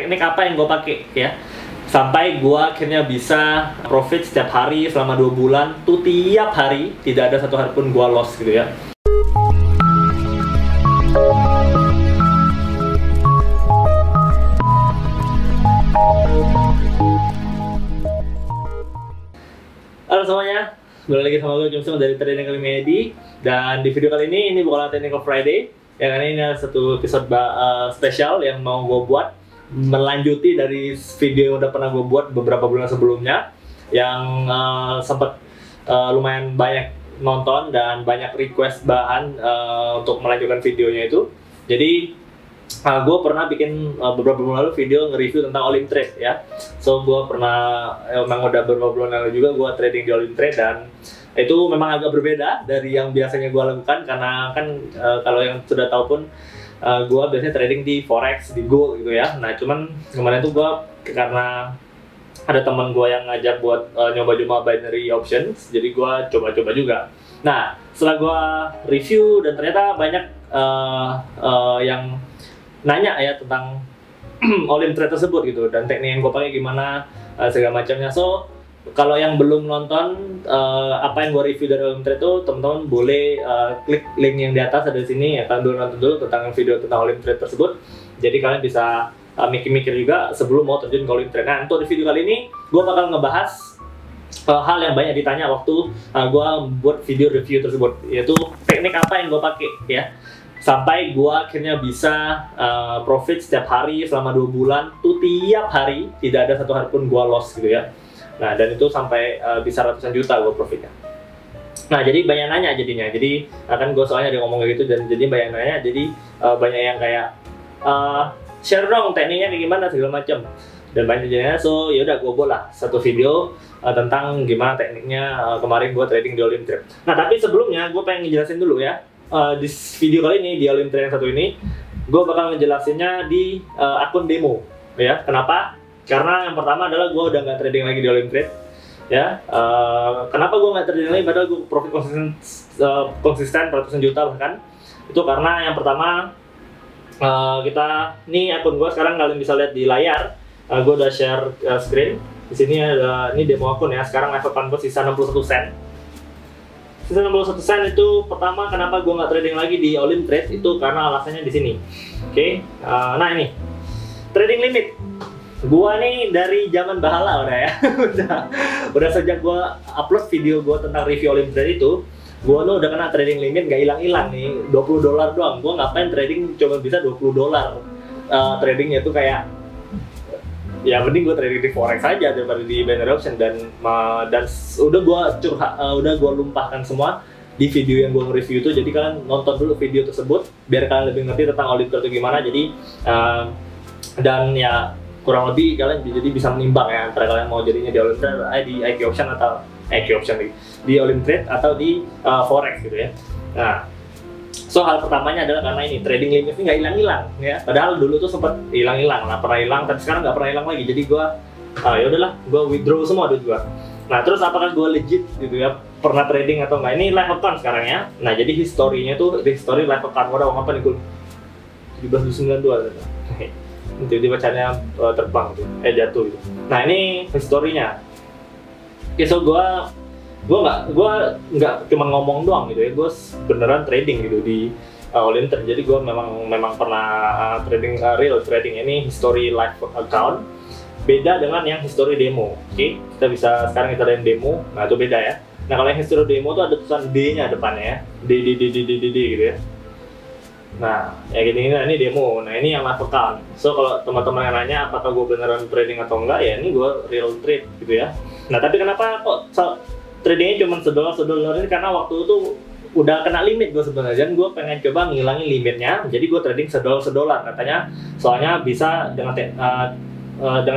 teknik apa yang gue pakai ya, sampai gue akhirnya bisa profit setiap hari selama 2 bulan tuh, tiap hari tidak ada satu hari pun gue loss gitu ya. Halo semuanya, kembali lagi sama gue Jumsung dari Trading Academy ID. Dan di video kali ini bukanlah Technical Friday. Yang ini adalah satu episode spesial yang mau gue buat, melanjuti dari video yang udah pernah gue buat beberapa bulan sebelumnya, yang sempat lumayan banyak nonton dan banyak request bahan untuk melanjutkan videonya itu. Jadi gue pernah bikin beberapa bulan lalu video nge-review tentang All In Trade ya. So gue pernah, memang udah beberapa bulan lalu juga gue trading di All In Trade, dan itu memang agak berbeda dari yang biasanya gue lakukan. Karena kan kalau yang sudah tahu pun gue biasanya trading di forex, di gold gitu ya. Nah cuman kemarin tuh gue, karena ada teman gue yang ngajak buat nyoba-nyoba binary options, jadi gue coba-coba juga. Nah setelah gue review dan ternyata banyak yang nanya ya tentang All In Trade tersebut gitu, dan teknik yang gue pakai gimana, segala macamnya. So kalau yang belum nonton apa yang gue review dari All In Trade itu, teman-teman boleh klik link yang di atas, ada di sini ya. Kalian dulu nonton dulu tentang video tentang All In Trade tersebut, jadi kalian bisa mikir-mikir juga sebelum mau terjun ke All In Trade. Nah untuk di video kali ini gue bakal ngebahas hal yang banyak ditanya waktu gue buat video review tersebut, yaitu teknik apa yang gue pakai ya, sampai gue akhirnya bisa profit setiap hari selama 2 bulan tuh, tiap hari tidak ada satu hari pun gue loss gitu ya. Nah dan itu sampai bisa ratusan juta gue profitnya. Nah jadi banyak nanya jadinya, jadi kan gue soalnya ada ngomong kayak gitu, dan jadi banyak nanya, jadi banyak yang kayak share dong tekniknya kayak gimana segala macam, dan banyak jadinya. So yaudah gue buat lah satu video tentang gimana tekniknya kemarin gue trading di All In Trade. Nah tapi sebelumnya gue pengen ngejelasin dulu ya. Di video kali ini, di All In Trade yang satu ini, gue bakal ngejelasinnya di akun demo ya. Kenapa? Karena yang pertama adalah gue udah nggak trading lagi di All In Trade ya. Kenapa gue nggak trading lagi padahal gue profit konsisten ratusan juta bahkan? Itu karena yang pertama, nih akun gue sekarang kalian bisa lihat di layar. Gue udah share screen. Di sini ada, ini demo akun ya. Sekarang level fund gue sisa 61 sen. Sisa 61 sen itu pertama kenapa gue nggak trading lagi di All In Trade, itu karena alasannya di sini. Oke. Nah ini trading limit. Gua nih dari zaman bahala udah ya. udah sejak gua upload video gua tentang review All In Trade itu, gua udah kena trading limit gak hilang-hilang nih, $20 doang. Gua ngapain trading cuma bisa $20. Tradingnya tuh kayak, ya mending gue trading di forex aja daripada di binary option. Dan udah gue lumpahkan semua di video yang gue review itu. Jadi kalian nonton dulu video tersebut biar kalian lebih ngerti tentang All In Trade itu gimana. Jadi dan ya kurang lebih kalian jadi bisa menimbang ya antara kalian mau jadinya di All In Trade, di IQ option atau di All In Trade atau di forex gitu ya. Nah so hal pertamanya adalah karena ini trading limit ini nggak hilang-hilang ya. Padahal dulu tuh sempat hilang-hilang lah, pernah hilang, tapi sekarang nggak pernah hilang lagi. Jadi gue ya udahlah, gue withdraw semua duit gue. Nah terus apakah gue legit gitu ya, pernah trading atau enggak? Ini live account sekarang ya. Nah jadi historinya tuh, history live account gue udah ngomong apa nih, gue 1792 nanti bacanya terbang tuh, jatuh gitu. Nah ini historinya. Oke, so gue nggak cuma ngomong doang gitu ya, gue beneran trading gitu di All In Trade. Jadi gue memang pernah trading, real trading. Ini history live account, beda dengan yang history demo. Oke, sekarang kita ada yang demo. Nah itu beda ya. Nah kalau yang history demo tuh ada tulisan D-nya depannya ya, D gitu ya. Nah ya gini, ini demo. Nah ini yang live account. So kalau teman-teman yang nanya apakah gue beneran trading atau enggak, ya ini gue real trade gitu ya. Nah tapi kenapa kok tradingnya cuma $1 ini, karena waktu itu udah kena limit gue sebenarnya, dan gue pengen coba ngilangin limitnya. Jadi gue trading $1 katanya, soalnya bisa dengan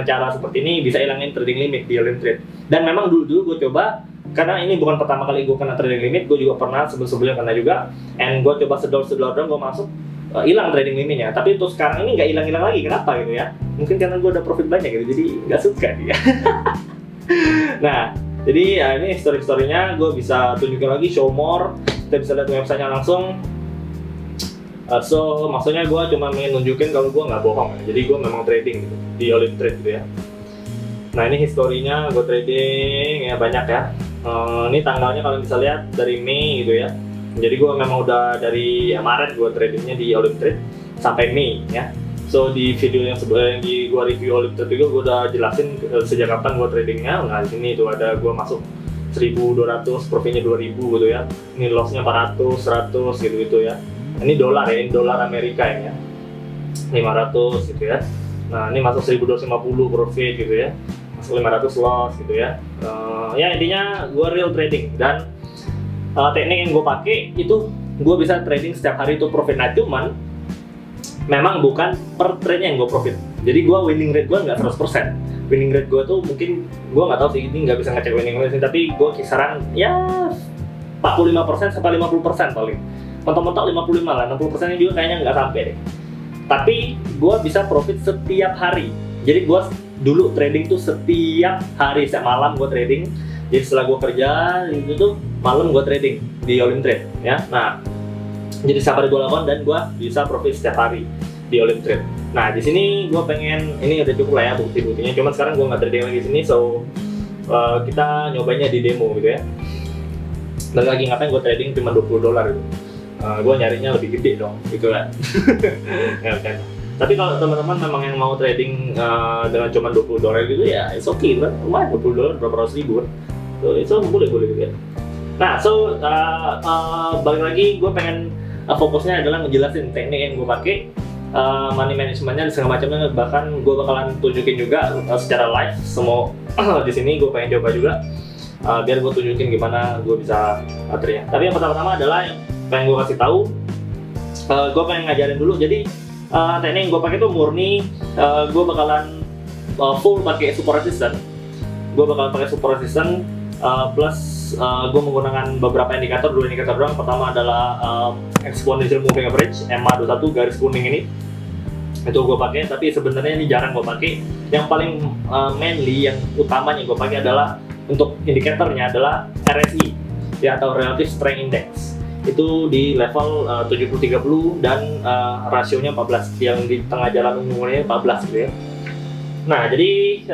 cara seperti ini bisa ilangin trading limit di All In Trade. Dan memang dulu gue coba, karena ini bukan pertama kali gue kena trading limit, gue juga pernah sebelumnya kena juga. And gue coba $1 doang gue masuk, hilang trading limitnya. Tapi untuk sekarang ini nggak hilang lagi, kenapa gitu ya? Mungkin karena gue udah profit banyak gitu, jadi nggak suka dia. Nah jadi ya ini story-storynya gue bisa tunjukin lagi, show more. Kita bisa lihat websitenya langsung. So maksudnya gue cuma ingin nunjukin kalau gue nggak bohong ya. Jadi gue memang trading gitu di Olim Trade gitu ya. Nah ini historinya gue trading ya banyak ya. Ini tanggalnya kalau bisa lihat dari Mei gitu ya. Jadi gue memang udah dari Maret gue tradingnya di Olim Trade sampai Mei ya. So di video yang sebelumnya di gue review Olim Trade juga gue udah jelasin sejak kapan gue tradingnya. Nah di sini itu ada gue masuk 1.200, profitnya 2.000 gitu ya. Ini lossnya 400, 100 gitu ya. Ini dolar ya, ini dolar Amerika ini ya. 500 gitu ya. Nah ini masuk 1.250 profit gitu ya. Masuk 500 loss gitu ya. Ya intinya gue real trading dan teknik yang gue pakai itu gue bisa trading setiap hari itu profit. Nah cuman memang bukan per trade yang gue profit. Jadi gue winning rate gue nggak 100%. Winning rate gue tuh mungkin gue nggak tahu sih, ini nggak bisa ngecek winning rate, tapi gue kisaran ya 45% sampai 50% paling. Mentok-mentok 55 lah, 60% nya juga kayaknya nggak sampai deh. Tapi gue bisa profit setiap hari. Jadi gue dulu trading tuh setiap hari, setiap malam gue trading. Jadi setelah gue kerja itu tuh malam gue trading di Olim Trade ya. Nah jadi setiap hari gue lakukan dan gue bisa profit setiap hari di Olim Trade. Nah di sini gue pengen, ini udah cukup lah ya bukti-buktinya. Cuman sekarang gue nggak trading lagi di sini, so kita nyobainnya di demo gitu ya. Dan lagi ngapain gue trading cuma $20 gitu. Gue nyarinya lebih gede dong gitu kan. Kan. Tapi kalau teman-teman memang yang mau trading dengan cuma $20 gitu ya it's okay kan, lumayan $20 berapa ratus ribu kan, so itu boleh gitu ya. Nah so balik lagi gue pengen fokusnya adalah ngejelasin teknik yang gue pakai, money managementnya dan segala macamnya, bahkan gue bakalan tunjukin juga secara live semua di sini. Gue pengen coba juga biar gue tunjukin gimana gue bisa trading. Tapi yang pertama-tama adalah yang pengen gue kasih tahu, gue pengen ngajarin dulu. Jadi teknik yang gue pakai itu murni gue bakalan full pakai support resistance. Gue bakalan pakai support resistance plus gue menggunakan beberapa indikator, 2 indikator doang. Pertama adalah exponential moving average MA21 garis kuning ini, itu gue pakai. Tapi sebenarnya ini jarang gue pakai. Yang paling mainly, yang utamanya gue pakai adalah untuk indikatornya adalah RSI ya, atau Relative Strength Index. Itu di level 70-30 dan rasionya 14, yang di tengah jalan umumnya 14 gitu ya. Nah jadi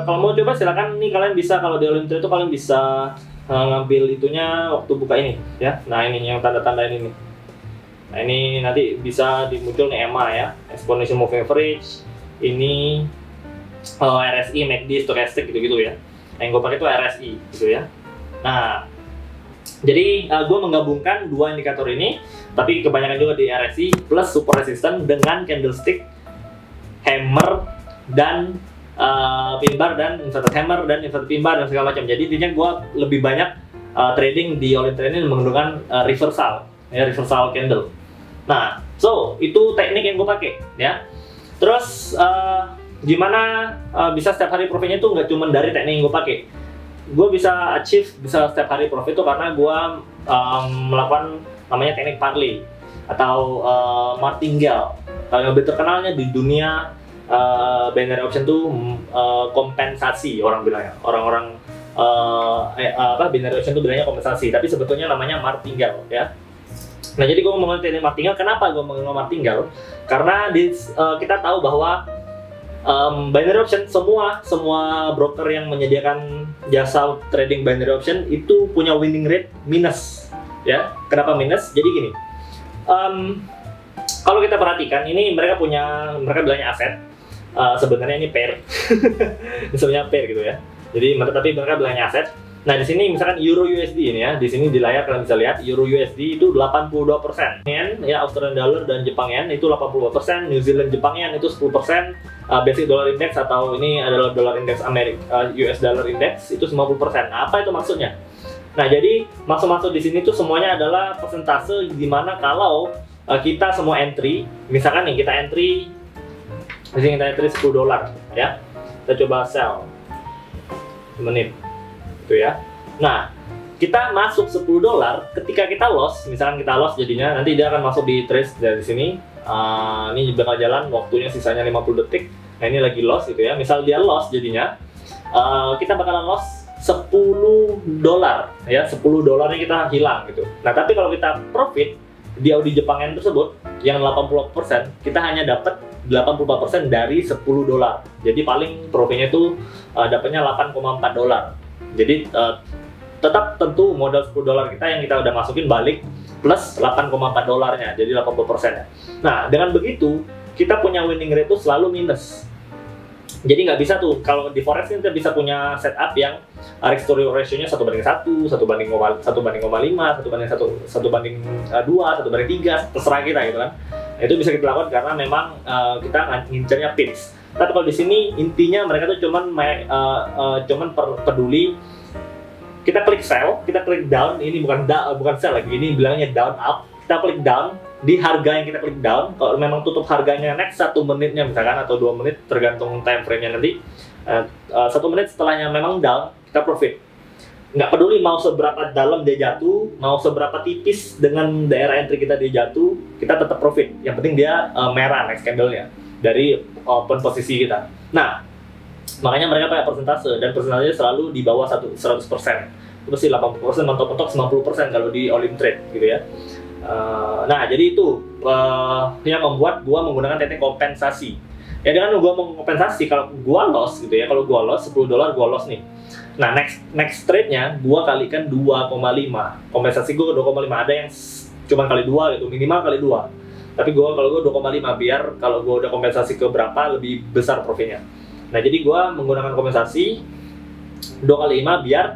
kalau mau coba silakan nih, kalian bisa, kalau di Olim Trade itu kalian bisa ngambil itunya waktu buka ini ya. Nah ini yang tanda-tanda ini nih. Nah ini nanti bisa dimuncul nih EMA ya, Exponential Moving Average, ini RSI, MACD, Stochastic gitu-gitu ya. Yang gue pakai itu RSI gitu ya. Nah jadi gue menggabungkan 2 indikator ini, tapi kebanyakan juga di RSI plus support resistance dengan candlestick, hammer dan pin bar dan inverted hammer dan inverted pin bar dan segala macam. Jadi intinya gue lebih banyak trading di Olim Trade ini menggunakan reversal ya, reversal candle. Nah so itu teknik yang gue pakai ya. Terus gimana bisa setiap hari profitnya tuh nggak cuma dari teknik yang gue pakai. Gue bisa achieve, bisa setiap hari profit itu karena gue melakukan namanya teknik parlay atau martingale. Kalau yang lebih terkenalnya di dunia binary option tuh kompensasi, orang bilangnya, orang-orang binary option tuh bilangnya kompensasi, tapi sebetulnya namanya martingale ya. Nah jadi gue menggunakan teknik martingale. Kenapa gue menggunakan martingale? Karena kita tahu bahwa binary option, semua broker yang menyediakan jasa trading binary option itu punya winning rate minus ya. Kenapa minus? Jadi gini, kalau kita perhatikan ini mereka bilangnya aset, sebenarnya ini pair sebenarnya pair gitu ya. Jadi tapi mereka bilangnya aset. Nah di sini misalkan Euro USD ini ya, di sini di layar kalian bisa lihat Euro USD itu 82%, yen ya, Australian Dollar dan Jepang Yen itu 82%, New Zealand Jepang Yen itu 10%, Basic Dollar Index atau ini adalah Dollar Index Amerika, US Dollar Index itu 50%. Nah, apa itu maksudnya? Nah jadi masuk di sini tuh semuanya adalah persentase dimana kalau kita semua entry, misalkan nih kita entry, di sini kita entry $10 ya, kita coba sell menit gitu ya. Nah kita masuk $10, ketika kita loss, misalkan kita loss jadinya nanti dia akan masuk di trace dari sini. Ini bakal jalan waktunya sisanya 50 detik. Nah ini lagi loss gitu ya. Misal dia loss jadinya kita bakalan loss $10 ya, $10 nya kita hilang gitu. Nah tapi kalau kita profit di Audi Jepang Yen tersebut yang 80%, kita hanya dapat 84% dari $10. Jadi paling profitnya itu dapatnya $8,4. Jadi tetap tentu modal $10 kita yang kita udah masukin balik plus $8,4-nya, jadi 80% ya. Nah, dengan begitu kita punya winning rate itu selalu minus. Jadi nggak bisa tuh, kalau di forex kita bisa punya setup yang risk to reward ratio-nya 1:1, 1:5, 1:2, 1:3, terserah kita gitu kan. Nah, itu bisa kita lakukan karena memang kita ngincernya pips. Tapi kalau di sini intinya mereka tuh cuman peduli kita klik sell, kita klik down, ini bukan sell lagi, ini bilangnya down up. Kita klik down di harga yang kita klik down. Kalau memang tutup harganya next 1 menitnya misalkan atau 2 menit tergantung time frame-nya nanti, 1 menit setelahnya memang down, kita profit. Nggak peduli mau seberapa dalam dia jatuh, mau seberapa tipis dengan daerah entry kita dia jatuh, kita tetap profit. Yang penting dia merah next candle-nya dari open posisi kita. Nah, makanya mereka pakai persentase, dan persentasenya selalu di bawah 100%. Itu pasti 80%, mentok-mentok 90% kalau di all in trade gitu ya. Nah, jadi itu yang membuat gua menggunakan teknik kompensasi. Ya, dengan gua mengkompensasi, kalau gua loss gitu ya, kalau gua loss $10 gua loss nih. Nah, next trade-nya gua kalikan 2,5. Kompensasi gua 2,5. Ada yang cuma kali 2 gitu, minimal kali 2. Tapi kalau gua 2,5 biar kalau gua udah kompensasi ke berapa lebih besar profitnya. Nah, jadi gua menggunakan kompensasi 2 kali 5 biar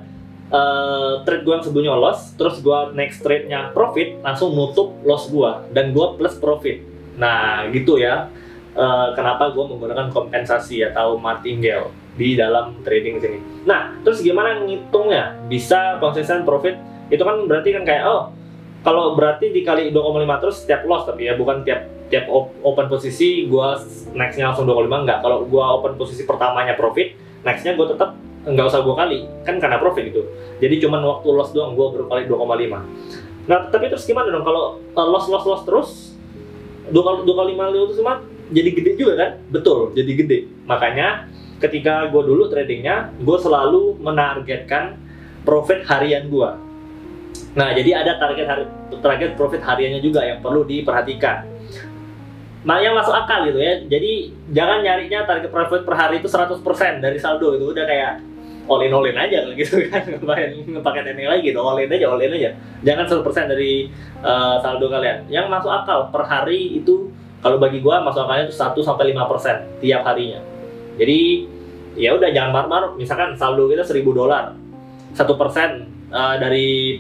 trade gue yang sebelumnya loss, terus gue next trade-nya profit, langsung nutup loss gue, dan gue plus profit. Nah, gitu ya, kenapa gue menggunakan kompensasi atau martingale di dalam trading sini. Nah, terus gimana ngitungnya? Bisa konsisten profit? Itu kan berarti kan kayak, kalau berarti dikali 2,5 terus setiap loss, tapi ya bukan tiap open posisi gue next-nya langsung 2,5, enggak. Kalau gue open posisi pertamanya profit, next-nya gue tetap nggak usah gue kali, kan karena profit gitu. Jadi cuman waktu loss doang gue baru kali 2,5. Nah, tapi terus gimana dong kalau loss terus 2 kali 5 itu cuma jadi gede juga kan? Betul, jadi gede. Makanya ketika gue dulu tradingnya, gue selalu menargetkan profit harian gue. Nah, jadi ada target profit hariannya juga yang perlu diperhatikan. Nah, yang masuk akal gitu ya. Jadi jangan nyarinya target profit per hari itu 100% dari saldo, itu udah kayak all in aja gitu kan. Ngepakai teknik lagi gitu, all in aja. Jangan 100% dari saldo kalian. Yang masuk akal per hari itu kalau bagi gua masuk akalnya itu 1-5% tiap harinya. Jadi ya udah jangan marah-marah. Misalkan saldo kita $1.000, 1% dari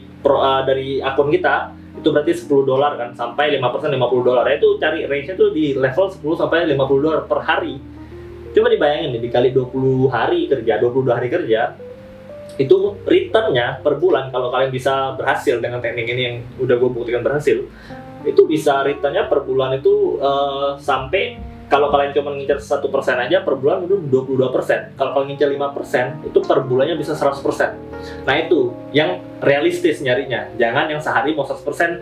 akun kita itu berarti $10 kan, sampai 5% $50. Itu cari range-nya tuh di level $10-50 per hari. Coba dibayangin nih, dikali 22 hari kerja, itu return-nya per bulan kalau kalian bisa berhasil dengan teknik ini yang udah gue buktikan berhasil, itu bisa return-nya per bulan itu sampai, kalau kalian cuma ngincer 1% aja per bulan itu 22%. Kalau kalian ngincer 5% itu per bulannya bisa 100%. Nah, itu yang realistis nyarinya. Jangan yang sehari mau 100%,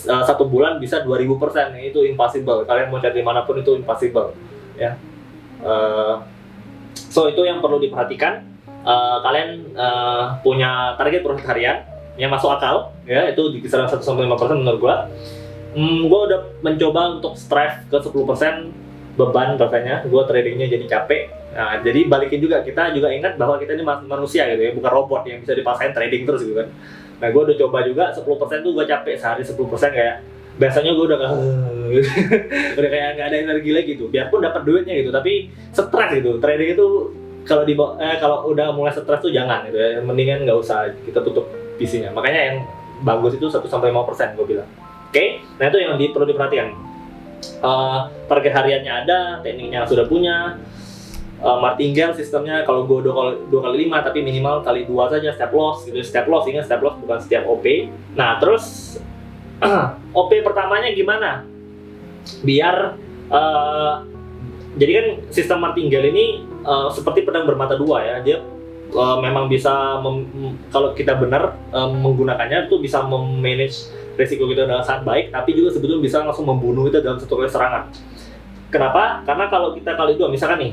satu bulan bisa 2000%. Itu impossible. Kalian mau cari dimanapun itu impossible ya. So itu yang perlu diperhatikan. Kalian punya target profit harian yang masuk akal ya, itu di kisaran 1-5% menurut gua. Gua udah mencoba untuk strive ke 10%, beban rasanya, gue tradingnya jadi capek. Nah, jadi balikin juga, kita juga ingat bahwa kita ini manusia gitu ya, bukan robot yang bisa dipaksain trading terus gitu kan. Nah, gue udah coba juga 10% tuh gue capek, sehari 10% kayak biasanya gue udah udah kayak nggak ada energi lagi tuh, biarpun dapat duitnya gitu, tapi stres gitu. Trading itu kalau udah mulai stres tuh jangan gitu ya, mendingan nggak usah, kita tutup PC-nya. Makanya yang bagus itu 1-5% gue bilang. Oke, nah itu yang perlu diperhatikan. Target hariannya ada, tekniknya sudah punya, martingale sistemnya kalau gue 2 kali 5 tapi minimal kali 2 saja step loss gitu. Step loss, ingat step loss bukan setiap OP. Nah, terus OP pertamanya gimana? Biar jadi kan sistem martingale ini seperti pedang bermata dua ya. Dia memang bisa kalau kita benar menggunakannya itu bisa memanage resiko kita dengan sangat baik, tapi juga sebetulnya bisa langsung membunuh kita dalam satu kali serangan. Kenapa? Karena kalau kita kali 2, misalkan nih,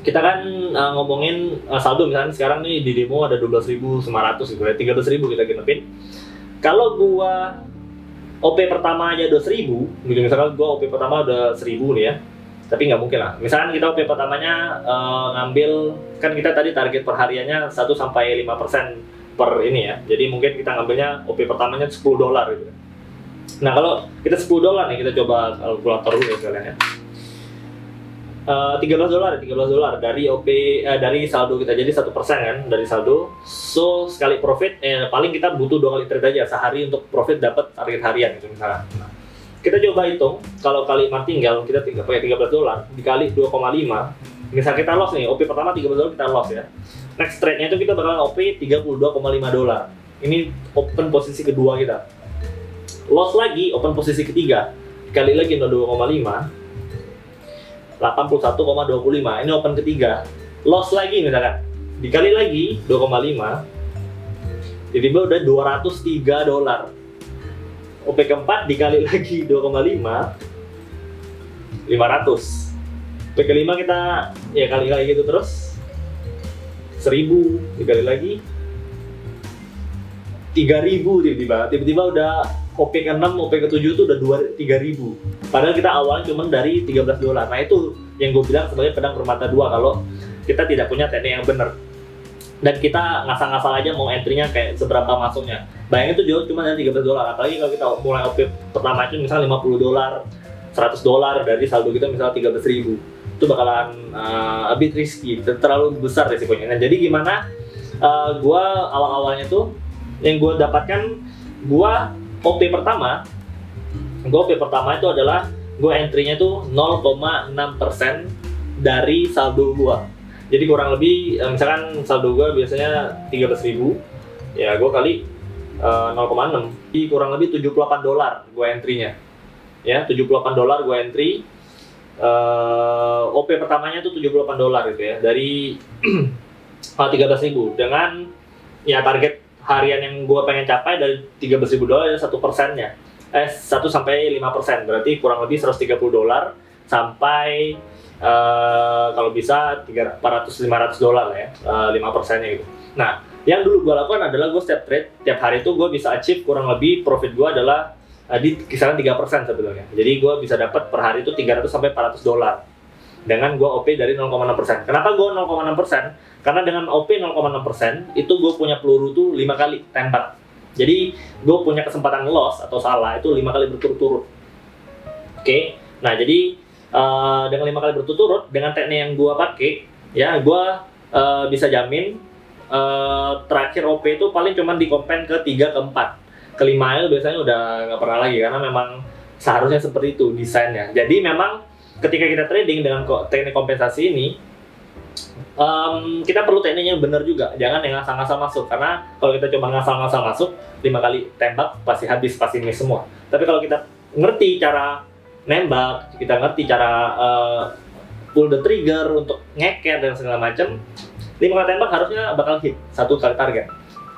kita kan ngomongin saldo, misalkan sekarang nih di demo ada 12.900 gitu ya, 13.000 kita genepin. Kalau gua OP pertama aja udah 1000, gitu. Misalkan gua OP pertama udah 1000 nih ya, tapi nggak mungkin lah. Misalkan kita OP pertamanya ngambil, kan kita tadi target perhariannya 1-5% per ini ya, jadi mungkin kita ngambilnya OP pertamanya $10 gitu. Nah kalau kita $10 nih, kita coba kalkulator dulu ya kalian ya. $13 dari OP dari saldo kita, jadi 1% kan dari saldo. So sekali profit paling kita butuh 2 kali trade aja sehari untuk profit dapat target harian gitu misalnya. Nah, kita coba hitung kalau kali martingale kita pakai $13 dikali 2,5. Misal kita loss nih, OP pertama $13 kita loss ya. Next trade-nya itu kita bakalan OP $32,5. Ini open posisi kedua kita. Loss lagi open posisi ketiga. Kali lagi 2,5. 81,25, ini open ketiga. Loss lagi misalkan, dikali lagi 2,5, tiba-tiba udah $203. OP keempat dikali lagi 2,5, 500. OP kelima kita ya kali gitu terus 1000, dikali lagi 3000, tiba-tiba udah OP ke-6, OP ke-7 itu udah 3.000. Padahal kita awalnya cuma dari $13. Nah itu yang gue bilang sebagai pedang bermata dua kalau kita tidak punya teknik yang benar. Dan kita ngasal-ngasal aja mau entry-nya kayak seberapa masuknya. Bayangin itu jauh cuma dari $13. Apalagi kalau kita mulai OP pertama itu misalnya $50, $100 dari saldo kita misalnya 13.000. Itu bakalan a bit risky, terlalu besar resikonya. Nah jadi gimana gue awal-awalnya tuh yang gue dapatkan, gue OP pertama itu adalah gue entry-nya tuh 0,6% dari saldo gue. Jadi kurang lebih misalkan saldo gue biasanya 13.000, ya gue kali 0,6. Jadi kurang lebih $78 gue entry-nya. Ya, $78 gue entry. OP pertamanya tuh $78 gitu ya, dari 13.000 dengan ya target harian yang gue pengen capai dari $13.000 ya 1%-nya 1-5%, berarti kurang lebih $130 sampai kalau bisa $400-500 lah ya, 5%-nya gitu. Nah yang dulu gue lakukan adalah gue setiap trade tiap hari itu gue bisa achieve kurang lebih profit gue adalah di kisaran 3% sebetulnya. Jadi gue bisa dapat per hari itu $300-400 dengan gue OP dari 0,6%. Kenapa gue 0,6%? Karena dengan OP 0,6% itu gue punya peluru tuh 5 kali tembak. Jadi gue punya kesempatan loss atau salah itu 5 kali berturut-turut. Oke. Nah jadi dengan 5 kali berturut-turut dengan teknik yang gue pakai, ya gue bisa jamin terakhir OP itu paling cuma di kompen ke 3 ke 4. Ke 5 biasanya udah nggak pernah lagi karena memang seharusnya seperti itu desainnya. Jadi memang ketika kita trading dengan teknik kompensasi ini, kita perlu tekniknya benar juga, jangan yang ngasal-ngasal masuk, karena kalau kita coba ngasal-ngasal masuk 5 kali tembak pasti habis, pasti miss semua. Tapi kalau kita ngerti cara nembak, kita ngerti cara pull the trigger untuk ngeker dan segala macam, 5 kali tembak harusnya bakal hit 1 kali target.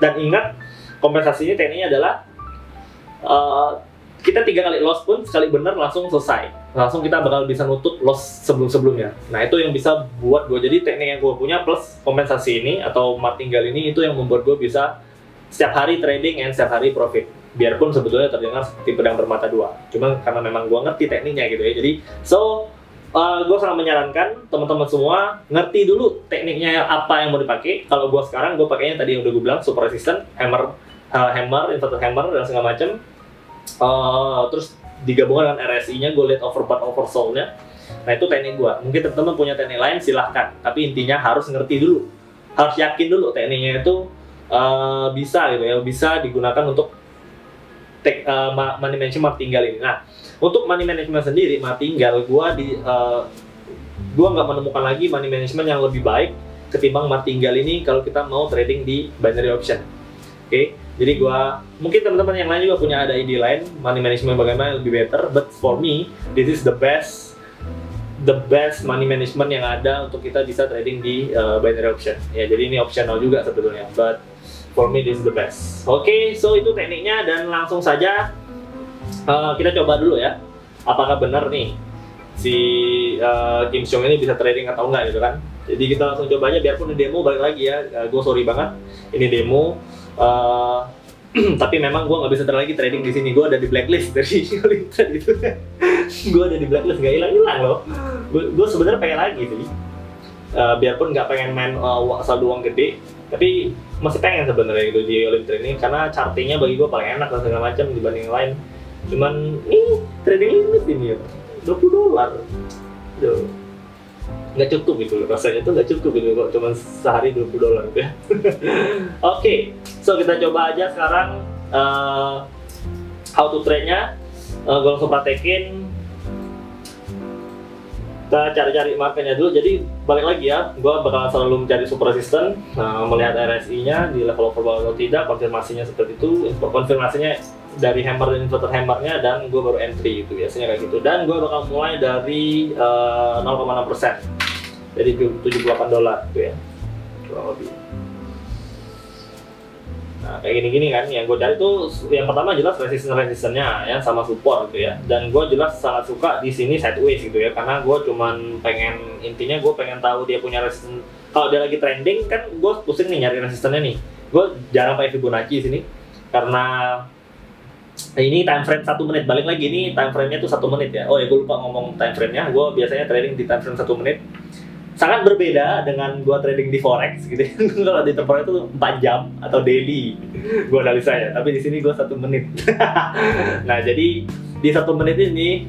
Dan ingat, kompensasinya tekniknya adalah kita 3 kali loss pun sekali benar langsung selesai. Langsung kita bakal bisa nutup loss sebelum-sebelumnya. Nah itu yang bisa buat gue, jadi teknik yang gue punya plus kompensasi ini atau martingale ini, itu yang membuat gue bisa setiap hari trading and setiap hari profit. Biarpun sebetulnya terdengar seperti pedang bermata dua, cuma karena memang gue ngerti tekniknya gitu ya. Jadi gue sangat menyarankan teman-teman semua ngerti dulu tekniknya apa yang mau dipakai. Kalau gue sekarang gue pakainya tadi yang udah gue bilang, super resistant, hammer, inverted hammer dan segala macam. Terus digabungkan dengan RSI-nya, gue lihat overbought oversold-nya. Nah itu teknik gue. Mungkin teman-teman punya teknik lain silahkan, tapi intinya harus ngerti dulu, harus yakin dulu tekniknya itu bisa gitu ya, bisa digunakan untuk money management martingale ini. Nah untuk money management sendiri martingale gue nggak menemukan lagi money management yang lebih baik ketimbang martingale ini kalau kita mau trading di binary option. Oke. Jadi mungkin teman-teman yang lain juga punya ada ide lain money management bagaimana lebih better, but for me this is the best money management yang ada untuk kita bisa trading di binary option. Ya jadi ini optional juga sebetulnya, but for me this is the best. Oke, so itu tekniknya dan langsung saja kita coba dulu ya, apakah benar nih si Kim Seong ini bisa trading atau enggak gitu kan. Jadi kita langsung coba aja, biarpun di demo balik lagi ya, gue sorry banget ini demo. Tapi memang gue nggak bisa lagi trading di sini. Gue ada di blacklist dari Olymp Trade itu. Gue ada di blacklist, nggak hilang loh. Gue sebenarnya pengen lagi sih. Biarpun nggak pengen main saldo uang gede, tapi masih pengen sebenarnya gitu di Olymp Trade ini karena chartingnya bagi gue paling enak dan segala macam dibanding yang lain. Cuman ini trading limit ini ya, $20. Duh, nggak cukup gitu loh, rasanya tuh nggak cukup gitu kok cuma sehari $20 gitu ya. Oke, so kita coba aja sekarang how to trade-nya. Gue langsung praktekin. Kita cari-cari marketnya dulu. Jadi balik lagi ya, gue bakalan selalu mencari super resistance, melihat RSI-nya di level overbought atau tidak, konfirmasinya seperti itu, konfirmasinya dari hammer dan inverted hammernya, dan gue baru entry itu biasanya kayak gitu. Dan gue bakal mulai dari 0,6%, jadi $78 gitu ya, kurang lebih. Nah kayak gini-gini kan, yang gue cari tuh yang pertama jelas resistance-nya ya, sama support gitu ya. Dan gue jelas sangat suka di sini sideways gitu ya, karena gue cuman pengen, intinya gue pengen tahu dia punya resistance. Kalau dia lagi trending kan gue pusing nih nyari resistennya nih. Gue jarang pakai Fibonacci sini karena ini time frame 1 menit. Balik lagi, ini time frame-nya tuh 1 menit ya. Oh ya, gue lupa ngomong time frame-nya. Gue biasanya trading di time frame 1 menit. Sangat berbeda dengan gua trading di forex gitu. Kalau di forex itu 4 jam atau daily gua analisanya, tapi di sini gua 1 menit. Nah jadi di 1 menit ini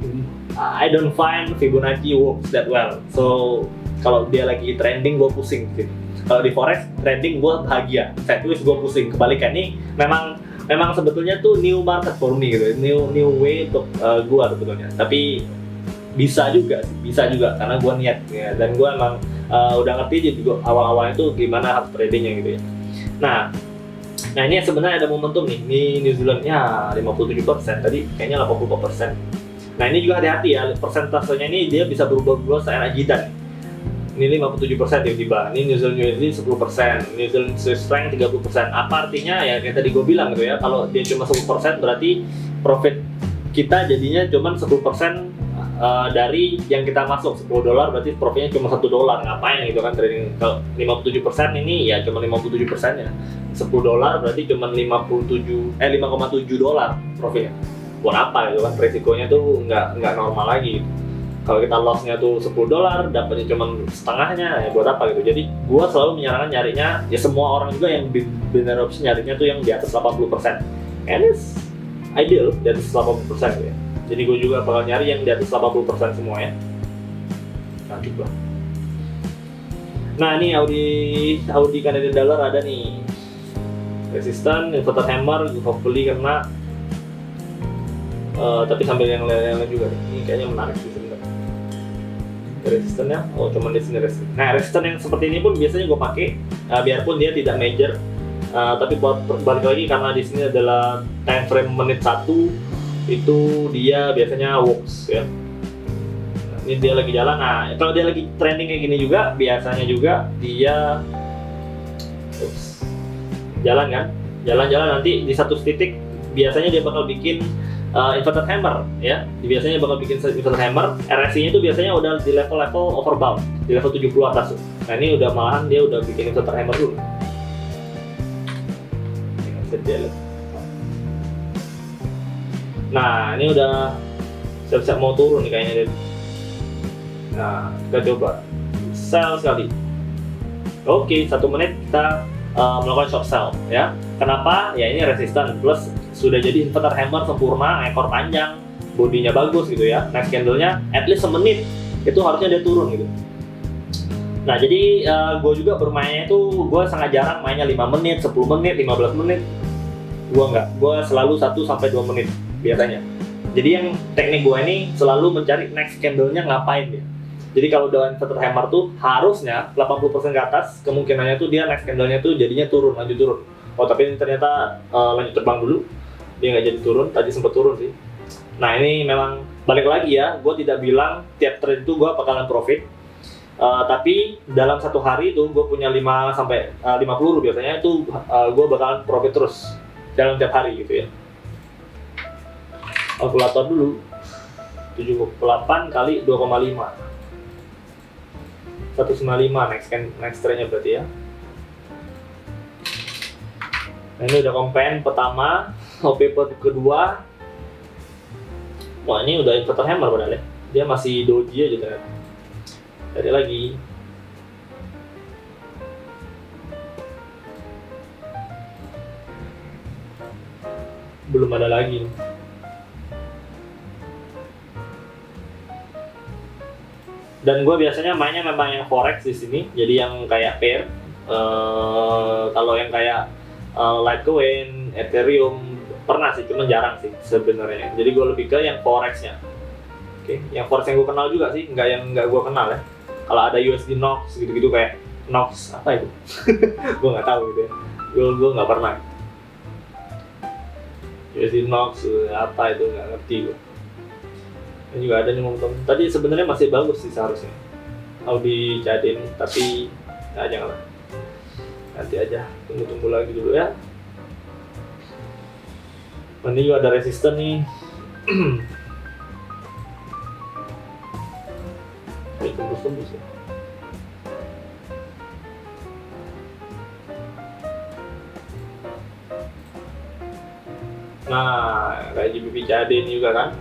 I don't find Fibonacci works that well. So kalau dia lagi trending gua pusing gitu. Kalau di forex trending gua bahagia, sideways gua pusing. Kebalikan nih, memang sebetulnya tuh new market for me gitu, new way untuk gua sebetulnya. Tapi bisa juga karena gue niat ya, dan gue emang udah ngerti juga awal-awalnya tuh gimana harus tradingnya gitu ya. Nah ini sebenarnya ada momentum nih, ini New Zealandnya 57%, tadi kayaknya 84%. Nah ini juga hati-hati ya, persentasenya ini dia bisa berubah-ubah seenak jidat. Ini 57% tiba-tiba, ini New Zealand USD 10%, New Zealand Swiss franc 30%. Apa artinya ya, kayak tadi gue bilang gitu ya, kalau dia cuma 10% berarti profit kita jadinya cuma 10% dari yang kita masuk. $10 berarti profitnya cuma $1. Ngapain gitu kan trading? Kalau 57% ini ya cuma 57% ya, $10 berarti cuma $5,7 profitnya. Buat apa gitu kan? Resikonya tuh nggak normal lagi gitu. Kalau kita lossnya tuh $10, dapatnya cuma setengahnya, ya buat apa gitu. Jadi gua selalu menyarankan nyarinya ya, semua orang juga yang benar opsi nyarinya tuh yang di atas 80%, and it's ideal di atas 80% gitu ya. Jadi gue juga bakal nyari yang di atas 80% semua ya. Nanti gua. Nah ini Audi Canadian dollar ada nih. Resistant, inverted hammer, hopefully kena. Tapi sambil yang lain-lain juga nih. Ini kayaknya menarik sih sebenarnya. Resistannya, oh cuma di sini resisten. Nah resisten yang seperti ini pun biasanya gue pakai, biarpun dia tidak major. Tapi balik lagi karena di sini adalah time frame menit 1. Itu dia biasanya works ya. Nah, ini dia lagi jalan. Nah kalau dia lagi trending kayak gini juga biasanya juga dia jalan kan, jalan nanti di satu titik biasanya dia bakal bikin inverted hammer ya. Biasanya bakal bikin inverted hammer. RSI-nya itu biasanya udah di level overbought, di level 70 atas. Nah ini udah malahan dia udah bikin inverted hammer dulu. Nah ini udah siap-siap mau turun nih kayaknya deh. Nah kita coba sell sekali. Oke, 1 menit kita melakukan short sell ya. Kenapa? Ya ini resisten plus sudah jadi inverted hammer sempurna, ekor panjang, bodinya bagus gitu ya. Next candle-nya at least semenit itu harusnya dia turun gitu. Nah jadi gue juga bermainnya itu gue sangat jarang mainnya 5 menit, 10 menit, 15 menit. Gue selalu 1 sampai 2 menit biasanya. Jadi yang teknik gue ini selalu mencari next candle-nya ngapain dia. Jadi kalau udah inverted hammer tuh harusnya 80% ke atas, kemungkinannya tuh dia next candle-nya tuh jadinya turun, lanjut turun. Oh tapi ini ternyata lanjut terbang dulu, dia nggak jadi turun, tadi sempat turun sih. Nah ini memang balik lagi ya, gue tidak bilang tiap trade itu gue bakalan profit. Tapi dalam 1 hari itu gue punya 5 sampai 5 peluru biasanya itu gue bakalan profit terus dalam tiap hari gitu ya. Kalkulator dulu, 78 kali 2,5 195 next trade-nya berarti ya. Nah ini udah kompen pertama, OP kedua. Wah ini udah inverter hammer padahal ya. Dia masih doji aja ternyata. Cari lagi. Belum ada lagi. Dan gue biasanya mainnya memang yang forex di sini, jadi yang kayak pair. Kalau yang kayak Litecoin, Ethereum pernah sih, cuma jarang sih sebenarnya. Jadi gue lebih ke yang forexnya. Oke, yang forex yang gue kenal juga sih, nggak yang nggak gue kenal ya. Kalau ada USD Nox gitu-gitu kayak Nox apa itu? Gue nggak tahu gitu ya. Gue nggak pernah. USD Nox apa itu nggak ngerti gue. Ini juga ada nih teman-teman. Tadi sebenarnya masih bagus sih seharusnya. Audi Jadin, tapi nah janganlah. Nanti aja, tunggu lagi dulu ya. Ini juga ada resisten nih. Ini tembus-tembus ya. Nah, kayak GBP Jadin juga kan.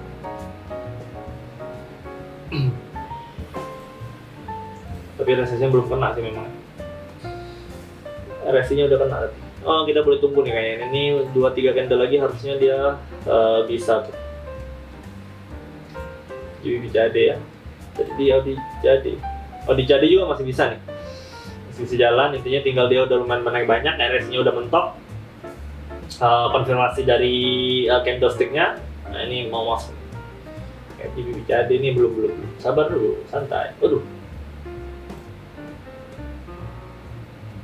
Tapi resistnya belum kena sih memang. RSI-nya udah kena. Oh kita boleh tunggu nih kayaknya. Ini 2-3 candle lagi harusnya dia bisa tuh. GBP Jade ya. Jadi Audi Jade juga masih bisa nih. Masih bisa jalan. Intinya tinggal dia udah lumayan menaik banyak. RSI-nya udah mentok. Konfirmasi dari candlestick-nya. Nah ini mau masuk. GBP Jade ini belum. Sabar dulu, santai. Waduh.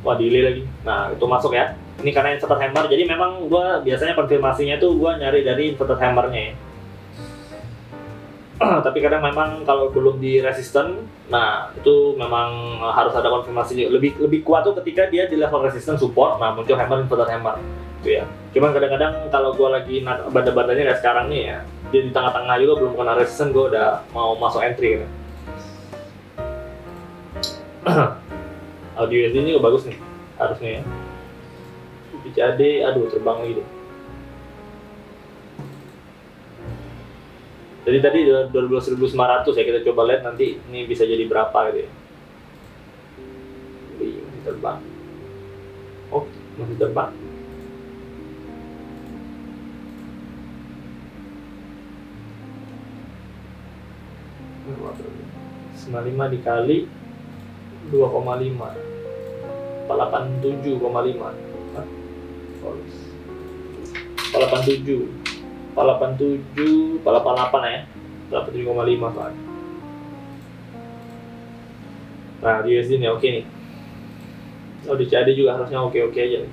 Wah, delay lagi. Nah, itu masuk ya. Ini karena inverter hammer, jadi memang gua biasanya konfirmasinya tuh gua nyari dari inverter hammernya ya. Tapi kadang memang kalau belum di resisten, nah itu memang harus ada konfirmasi juga. Lebih kuat tuh ketika dia di level resisten support, nah muncul hammer inverter hammer, gitu ya. Cuman kadang-kadang kalau gua lagi banda-bandanya kayak sekarang nih ya, dia di tengah-tengah juga belum kena resisten, gua udah mau masuk entry gitu. Audio USD ini juga bagus nih, harusnya ya. BCAD, aduh terbang lagi deh. Jadi tadi 12.900 ya, kita coba lihat nanti ini bisa jadi berapa gitu ya. Wih, masih terbang. Oh, masih terbang. Lima dikali 2,5 87,5 87 88 ya 87,5 kan. Nah di USD nih oke nih. Oh di CAD juga harusnya oke aja nih.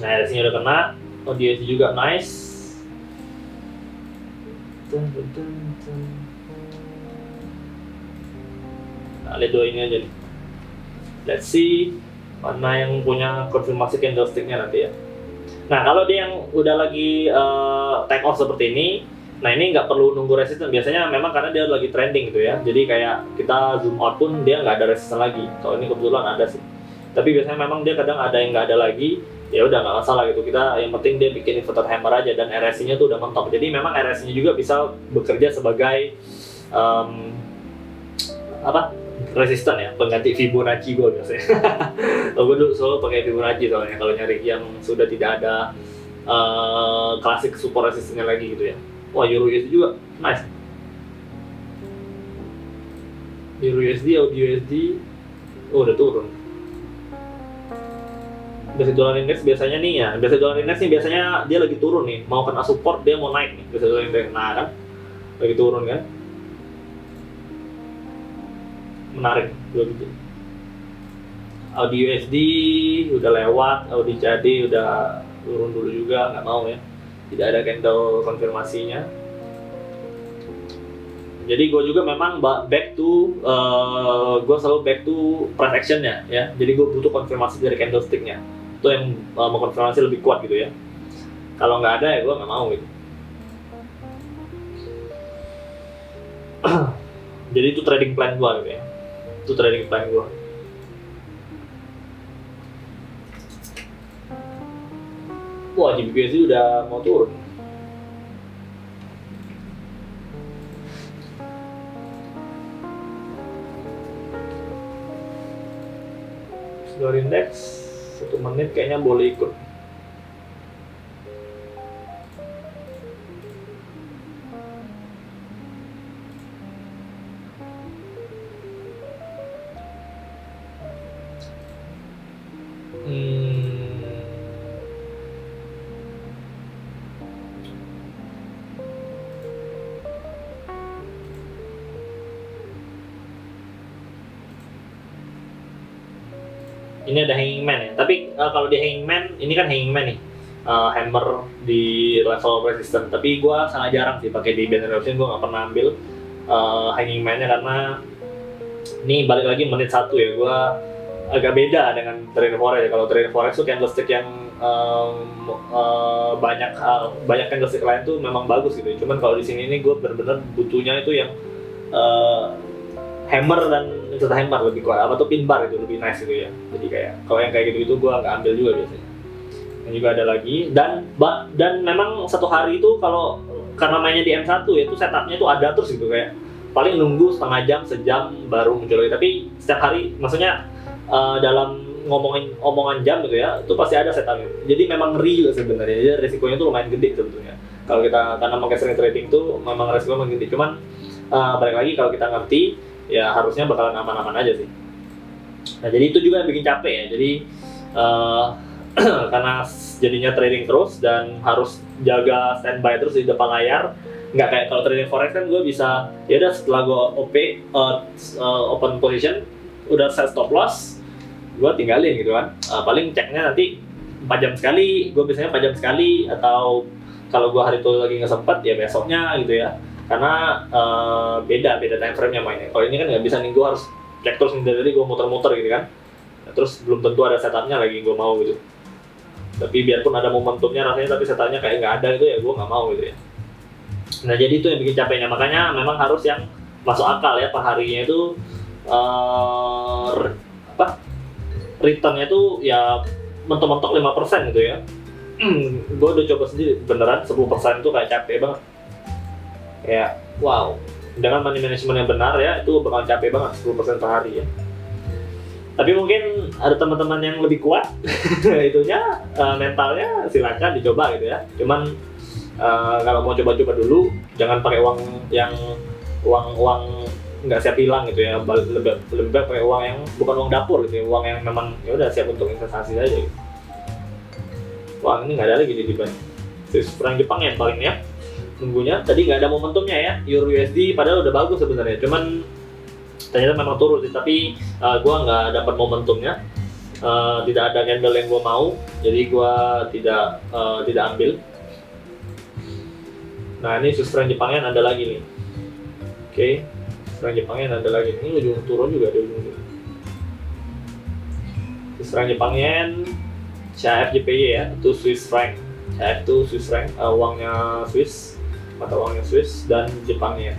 Nah RSI udah kena. Oh di USD juga nice. Nah, lihat dua ini aja nih. Let's see mana yang punya konfirmasi candlestick-nya nanti ya. Nah, kalau dia yang udah lagi take off seperti ini, nah ini nggak perlu nunggu resisten. Biasanya memang karena dia lagi trending gitu ya. Jadi kayak kita zoom out pun dia nggak ada resisten lagi. Kalau ini kebetulan ada sih. Tapi biasanya memang dia kadang ada yang nggak ada lagi. Ya udah nggak masalah gitu. Kita yang penting dia bikin inverter hammer aja dan RSI-nya tuh udah mentok. Jadi memang RSI-nya juga bisa bekerja sebagai resisten ya, pengganti Fibonacci gue biasanya. Gue dulu selalu pakai Fibonacci soalnya kalau nyari yang sudah tidak ada klasik support resistennya lagi gitu ya. Wah Euro USD juga nice. Euro USD, Audi USD, oh udah turun. Biasa dolar index biasanya nih ya, biasa dolar index nih biasanya dia lagi turun nih, mau kena support dia mau naik nih, biasa dolar index, nah kan, lagi turun kan. Menarik dua biji. Audi USD udah lewat, Audi jadi udah turun dulu juga, nggak mau ya, tidak ada candle konfirmasinya. Jadi gue juga memang back to gue selalu back to price actionnya ya. Jadi gue butuh konfirmasi dari candlesticknya, itu yang mau konfirmasi lebih kuat gitu ya. Kalau nggak ada ya gue nggak mau gitu. Jadi itu trading plan gue gitu ya. Itu trading plan gue. Wah, GBP udah mau turun. Dollar index 1 menit kayaknya boleh ikut. Ini ada hanging man ya, tapi kalau di hanging man, ini kan hanging man nih, hammer di level resistance. Tapi gue sangat jarang sih pakai di binary option, gue nggak pernah ambil hanging man-nya karena ini balik lagi menit 1 ya, gue agak beda dengan trade forex ya. Kalau trade forex tuh candlestick yang banyak candlestick lain tuh memang bagus gitu. Cuman kalau di sini ini gue benar-benar butuhnya itu yang hammer dan serta hammer lebih kuat, apa tuh pin bar itu lebih nice gitu ya. Jadi kayak kalau yang kayak gitu gue nggak ambil juga biasanya. Dan juga ada lagi dan memang satu hari itu kalau karena mainnya di M1 ya itu setupnya itu ada terus gitu, kayak paling nunggu setengah jam sejam baru muncul lagi. Tapi setiap hari, maksudnya dalam omongan jam gitu ya, itu pasti ada setupnya. Jadi memang ngeri juga sebenarnya. Jadi resikonya tuh lumayan gede sebetulnya. Kalau kita karena pakai sering trading tuh memang resikonya lumayan gede. Cuman balik lagi kalau kita ngerti ya harusnya bakalan aman-aman aja sih. Nah jadi itu juga yang bikin capek ya. Jadi karena jadinya trading terus dan harus jaga standby terus di depan layar. Nggak kayak kalau trading forex kan gue bisa ya udah setelah gue open position udah set stop loss, gue tinggalin gitu kan. Paling ceknya nanti 4 jam sekali, gue biasanya 4 jam sekali, atau kalau gue hari itu lagi nggak sempet ya besoknya gitu ya. Karena beda time frame-nya mainnya. Kalau ini kan nggak bisa nih, gue harus cek terus dari gue muter-muter gitu kan. Nah, terus belum tentu ada setupnya lagi gue mau gitu. Tapi biarpun ada momentumnya rasanya, tapi setupnya kayak nggak ada gitu ya, gue nggak mau gitu ya. Nah jadi itu yang bikin capeknya. Makanya memang harus yang masuk akal ya, per harinya itu returnnya tuh ya mentok-mentok 5% gitu ya. Gue udah coba sendiri, beneran 10% tuh kayak capek banget. Kayak wow, dengan money management yang benar ya itu bakal capek banget 10% per hari ya. Tapi mungkin ada teman-teman yang lebih kuat itunya mentalnya, silakan dicoba gitu ya. Cuman kalau mau coba-coba dulu jangan pakai uang yang uang nggak siap hilang gitu ya. Lebih baik pakai uang yang bukan uang dapur gitu ya, uang yang memang ya udah siap untuk investasi aja gitu. Wah ini nggak ada lagi di bank. Perang Jepang yang paling ya nunggunya tadi nggak ada momentumnya ya. Euro USD padahal udah bagus sebenarnya, cuman ternyata memang turun sih. Tapi gua nggak dapat momentumnya, tidak ada candle yang gua mau, jadi gua tidak ambil. Nah ini perang Jepangnya ada lagi nih. Oke, perang Jepangnya ada lagi. Ini ujung turun juga di ujung. Perang Jepangnya CHF-JPY ya, itu Swiss franc. CHF itu Swiss franc, uangnya Swiss, mata uangnya Swiss, dan Jepangnya.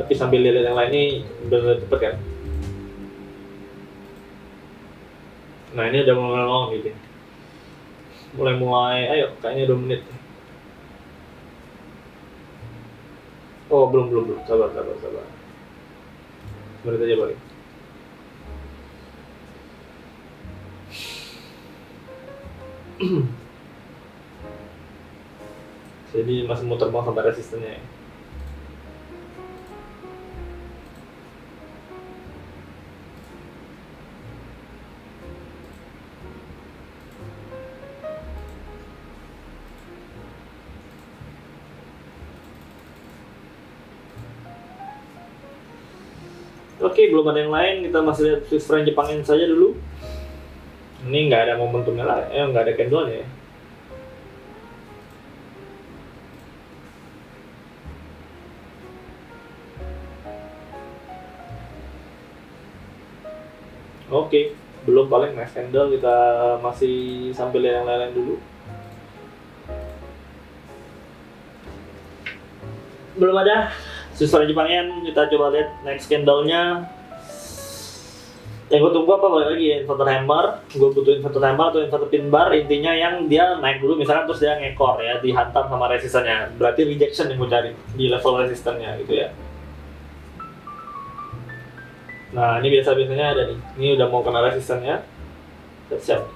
Tapi sambil lihat yang lain ini benar-benar cepet kan. Nah ini udah mulai long gitu. Mulai, ayo kayaknya 2 menit. Oh belum, sabar. Menit aja balik. Jadi masih muter banget sampai resistennya ya. Oke, belum ada yang lain, kita masih lihat Swiss franc Jepangin saja dulu. Ini nggak ada momentumnya lah, nggak ada candle-nya ya. Oke, belum, paling next candle kita masih sambil yang lain-lain dulu. Belum ada Swiss franc Jepangnya, kita coba lihat next candle-nya. Yang gue tunggu apa balik lagi inverter hammer, gue butuh inverter hammer atau inverter pin bar, intinya yang dia naik dulu misalkan terus dia ngekor ya, dihantam sama resistannya, berarti rejection yang gue cari di level resistannya gitu ya. Nah ini biasanya ada nih, ini udah mau kena resistannya, siap.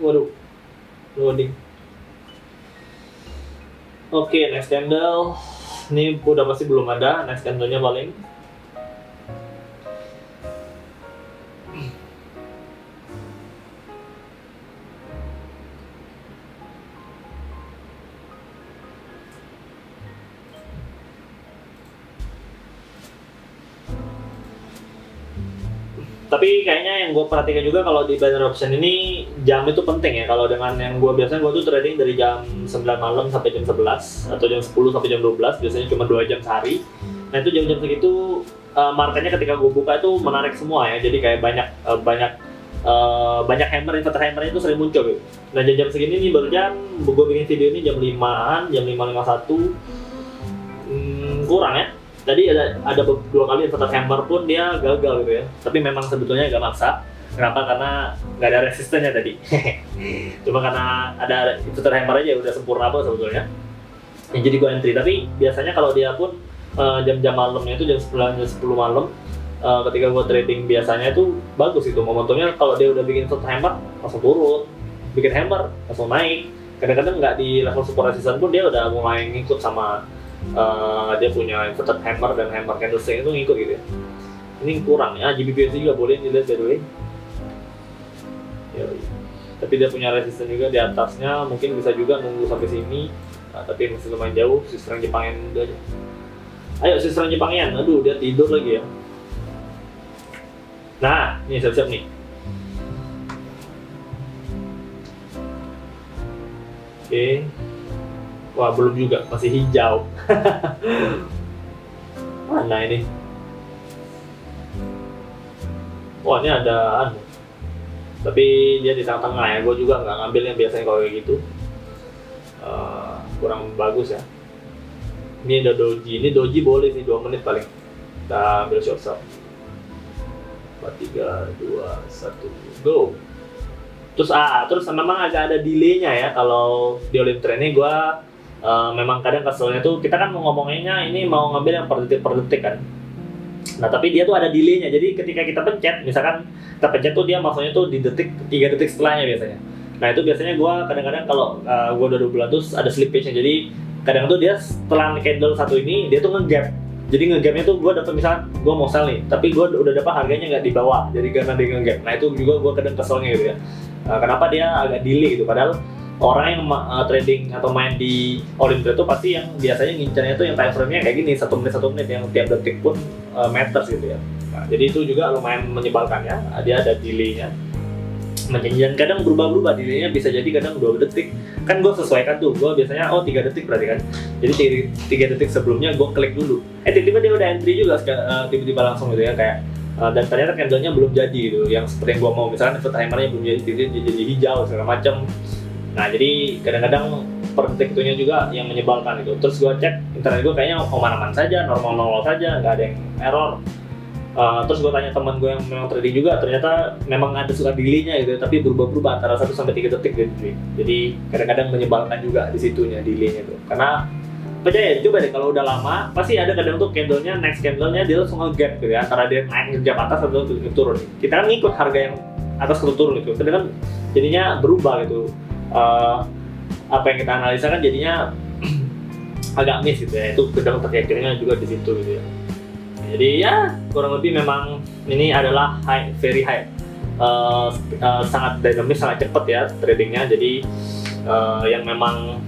Waduh, loading. Oke, next candle. Ini udah pasti belum ada. Next candlenya paling. Tapi kayaknya yang gue perhatikan juga kalau di binary option ini jam itu penting ya. Kalau dengan yang gue biasanya gue tuh trading dari jam 9 malam sampai jam 11 atau jam 10 sampai jam 12, biasanya cuma 2 jam sehari. Nah itu jam-jam segitu marketnya ketika gue buka itu menarik semua ya. Jadi kayak banyak hammer, inverter hammernya itu sering muncul gitu. Nah jam-jam segini nih baru jam gue bikin video ini jam 5-an, jam 5.51 kurang ya. Tadi ada 2 kali inverter hammer pun dia gagal gitu ya. Tapi memang sebetulnya agak maksa. Kenapa? Karena nggak ada resistennya tadi. Cuma karena ada inverter hammer aja udah sempurna banget sebetulnya. Ya, jadi gue entry. Tapi biasanya kalau dia pun jam-jam malamnya itu jam 9 jam 10 malam, ketika gue trading biasanya itu bagus itu momentumnya. Kalau dia udah bikin inverter hammer langsung turun, bikin hammer langsung naik. Kadang-kadang nggak di level support resistance pun dia udah mulai ngikut sama dia punya inverted hammer dan hammer candlestick itu ngikut gitu ya. Ini kurang ya, GBP juga boleh dilihat by the way ya, tapi dia punya resistance juga di atasnya, mungkin bisa juga nunggu sampai sini. Tapi masih lumayan jauh. Sister Jepangian dulu aja. Ayo Sister Jepangian, aduh dia tidur lagi ya. Nah, ini siap-siap nih. Oke. Wah belum juga, masih hijau. Mana ini? Wah ini ada tapi dia di tengah-tengah ya. Gue juga nggak ngambil yang biasanya kalau kayak gitu. Kurang bagus ya. Ini ada doji. Ini doji boleh sih 2 menit paling. Kita ambil short stop. 4, 3, 2, 1, go. Terus memang agak ada delaynya ya kalau di Olimtrade ini gue memang kadang keselnya tuh kita kan mau ngomonginnya ini mau ngambil yang per detik kan. Nah tapi dia tuh ada delaynya, jadi ketika kita pencet, misalkan kita pencet tuh dia maksudnya tuh di 3 detik setelahnya biasanya. Nah itu biasanya gue kadang-kadang kalau gue udah 2 bulan terus ada slippage-nya, jadi kadang tuh dia setelah candle satu ini dia tuh nge-gap. Jadi nge-gapnya tuh gue dapet misalkan gue mau sell nih, tapi gue udah dapat harganya nggak di bawah, jadi karena dia nge-gap. Nah itu juga gue kadang keselnya gitu ya. Kenapa dia agak delay gitu, padahal orang yang trading atau main di Olimtrade itu pasti yang biasanya ngincarnya tuh yang time frame-nya kayak gini, 1 menit yang tiap detik pun matters gitu ya. Nah, jadi itu juga lumayan menyebalkan ya, dia ada delay-nya. Dan kadang berubah-ubah delay-nya, bisa jadi kadang 2 detik. Kan gue sesuaikan tuh, gue biasanya 3 detik berarti kan. Jadi 3 detik sebelumnya gue klik dulu. Tiba-tiba dia udah entry juga, tiba-tiba langsung gitu ya kayak. Dan ternyata candle-nya belum jadi gitu, yang seperti yang gue mau, misalnya inverter hammer-nya belum jadi hijau segala macam. Nah jadi kadang-kadang per detik itunya juga yang menyebalkan itu. Terus gue cek internet gue kayaknya aman-aman saja, normal saja, nggak ada yang error. Terus gue tanya teman gue yang memang trading juga, ternyata memang ada suka delay-nya gitu, tapi berubah-ubah antara 1 sampai 3 detik gitu. Jadi kadang-kadang menyebalkan juga di situnya delay-nya tuh. Karena percaya, coba deh kalau udah lama pasti ada kadang tuh candle-nya, next candle-nya dia langsung nge-gap gitu ya, antara dia naik ngejap atas atau turun. Kita kan ngikut harga yang atas atau turun gitu, kadang kan jadinya berubah gitu. Apa yang kita analisa kan jadinya agak miss gitu ya, itu kadang terjadinya juga di situ gitu ya. Jadi ya kurang lebih memang ini adalah very high, sangat dinamis, sangat cepat ya tradingnya. Jadi yang memang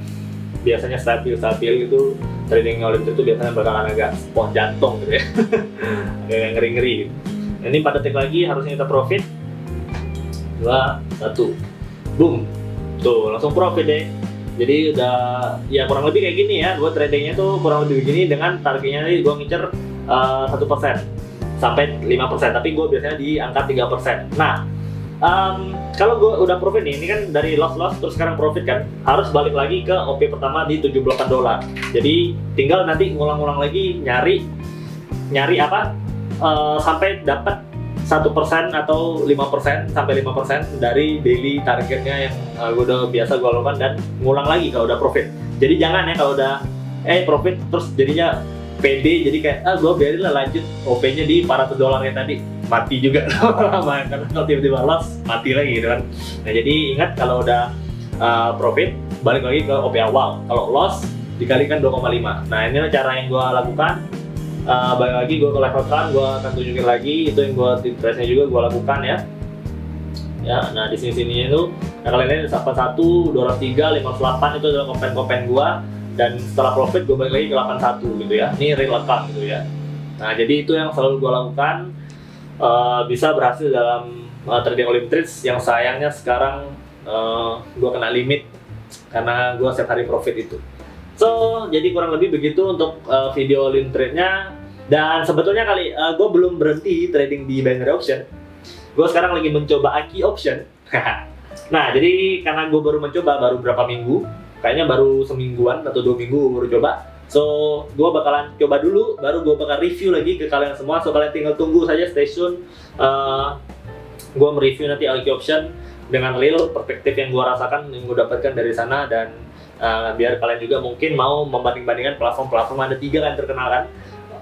biasanya stabil gitu, trading Olimtrade itu biasanya bakalan agak pohon jantung gitu ya. Agak ngeri-ngeri gitu. Nah, ini 4 detik lagi harusnya kita profit. 2, 1, boom. Tuh langsung profit deh. Jadi udah ya kurang lebih kayak gini ya, gue tradingnya tuh kurang lebih begini dengan targetnya nih gue ngincer 1% sampai 5%, tapi gue biasanya di angka 3%. Nah, kalau gue udah profit nih, ini kan dari loss terus sekarang profit kan, harus balik lagi ke OP pertama di $78. Jadi tinggal nanti ngulang-ngulang lagi nyari apa sampai dapat 1% atau 5% sampai 5% dari daily targetnya yang gue udah biasa gue lakukan, dan ngulang lagi kalau udah profit. Jadi jangan ya kalau udah profit terus jadinya pede, jadi kayak gue biarin lah lanjut OP-nya di $400 yang tadi, mati juga lama-lama karena kalau tiba-tiba loss mati lagi gitu kan. Nah jadi ingat kalau udah profit balik lagi ke OP awal, kalau loss dikalikan 2,5. Nah ini cara yang gue lakukan. Balik lagi gue ke level kan, gue akan tunjukin lagi itu yang gue di trace-nya juga gue lakukan ya. Nah di sini itu, nah kalian lihat 81, 203, 508 itu adalah kompen gue, dan setelah profit gue balik lagi ke 81 gitu ya. Ini real account gitu ya. Nah jadi itu yang selalu gue lakukan, bisa berhasil dalam trading Olymp Trades, yang sayangnya sekarang gue kena limit karena gue setiap hari profit itu. So, jadi kurang lebih begitu untuk video Olymp Trade-nya. Dan sebetulnya gue belum berhenti trading di binary option. Gue sekarang lagi mencoba Aki option. Nah, jadi karena gue baru mencoba, baru berapa minggu, kayaknya baru semingguan atau 2 minggu baru coba. So, gue bakalan coba dulu, baru gue bakal review lagi ke kalian semua. So, kalian tinggal tunggu saja, stay tune. Gue mereview nanti Aki option dengan real perspektif yang gue rasakan, yang gue dapatkan dari sana, dan biar kalian juga mungkin mau membanding-bandingkan platform ada 3 kan terkenal kan,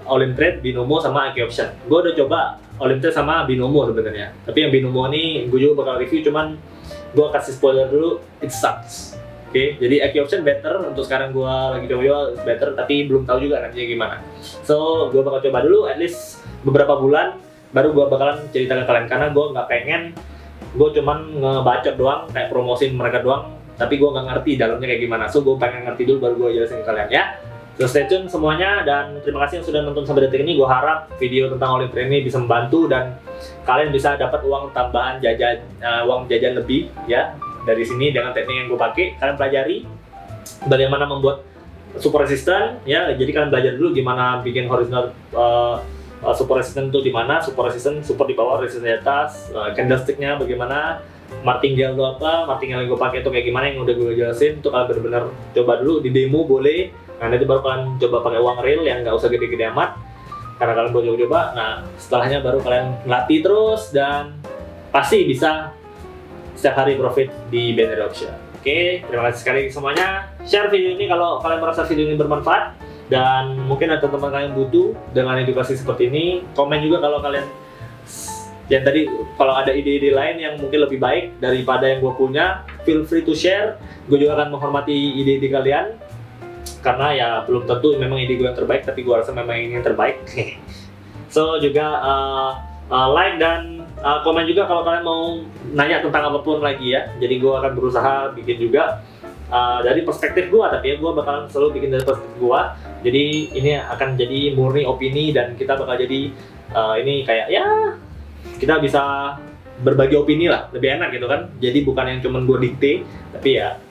Olymp Trade, Binomo, sama Aki option. Gue udah coba Olymp Trade sama Binomo sebenarnya, tapi yang Binomo ini gue juga bakal review, cuman gue kasih spoiler dulu, it sucks. Oke, jadi Aki option better untuk sekarang, gue lagi coba better, tapi belum tahu juga nantinya gimana. So gue bakal coba dulu at least beberapa bulan, baru gue bakalan cerita ke kalian, karena gue nggak pengen gue cuman ngebacot doang, kayak promosin mereka doang, tapi gue nggak ngerti dalamnya kayak gimana. So gue pengen ngerti dulu baru gue jelasin ke kalian ya. So stay tune semuanya, dan terima kasih yang sudah nonton sampai detik ini. Gue harap video tentang Olymp Trade ini bisa membantu dan kalian bisa dapat uang tambahan uang jajan lebih ya dari sini dengan teknik yang gue pakai. Kalian pelajari bagaimana membuat super resistant ya. Jadi kalian belajar dulu gimana bikin horizontal super resistant itu di mana, super resistant, super di bawah, resistant di atas, candlesticknya bagaimana, martingale itu apa, martingale yang gue pakai itu kayak gimana, yang udah gue jelasin. Itu kalian benar-benar coba dulu di demo boleh. Nah nanti baru kalian coba pakai uang real yang nggak usah gede-gede amat, karena kalian boleh coba-coba. Nah setelahnya baru kalian latih terus, dan pasti bisa setiap hari profit di binary option. Oke, terima kasih sekali semuanya. Share video ini kalau kalian merasa video ini bermanfaat, dan mungkin ada teman-teman kalian butuh dengan edukasi seperti ini. Komen juga kalau kalian yang tadi, kalau ada ide-ide lain yang mungkin lebih baik daripada yang gue punya, feel free to share. Gue juga akan menghormati ide-ide kalian, karena ya belum tentu memang ide gue yang terbaik, tapi gue rasa memang ini yang terbaik. So juga like dan komen juga kalau kalian mau nanya tentang apapun lagi ya. Jadi gue akan berusaha bikin juga dari perspektif gue, tapi ya gue bakalan selalu bikin dari perspektif gue. Jadi ini akan jadi murni opini, dan kita bakal jadi ini kayak ya kita bisa berbagi opini lah, lebih enak gitu kan. Jadi bukan yang cuman gue dikte, tapi ya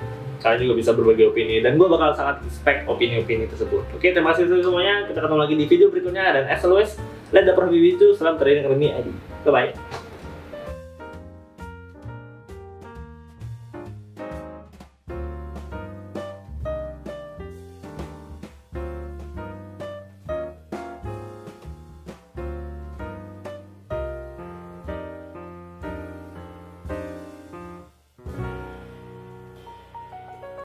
kalian juga bisa berbagi opini, dan gue bakal sangat respect opini-opini tersebut. Oke, terima kasih semuanya. Kita ketemu lagi di video berikutnya, dan as always, let the profit be itu. Salam trading academy ID. Bye bye.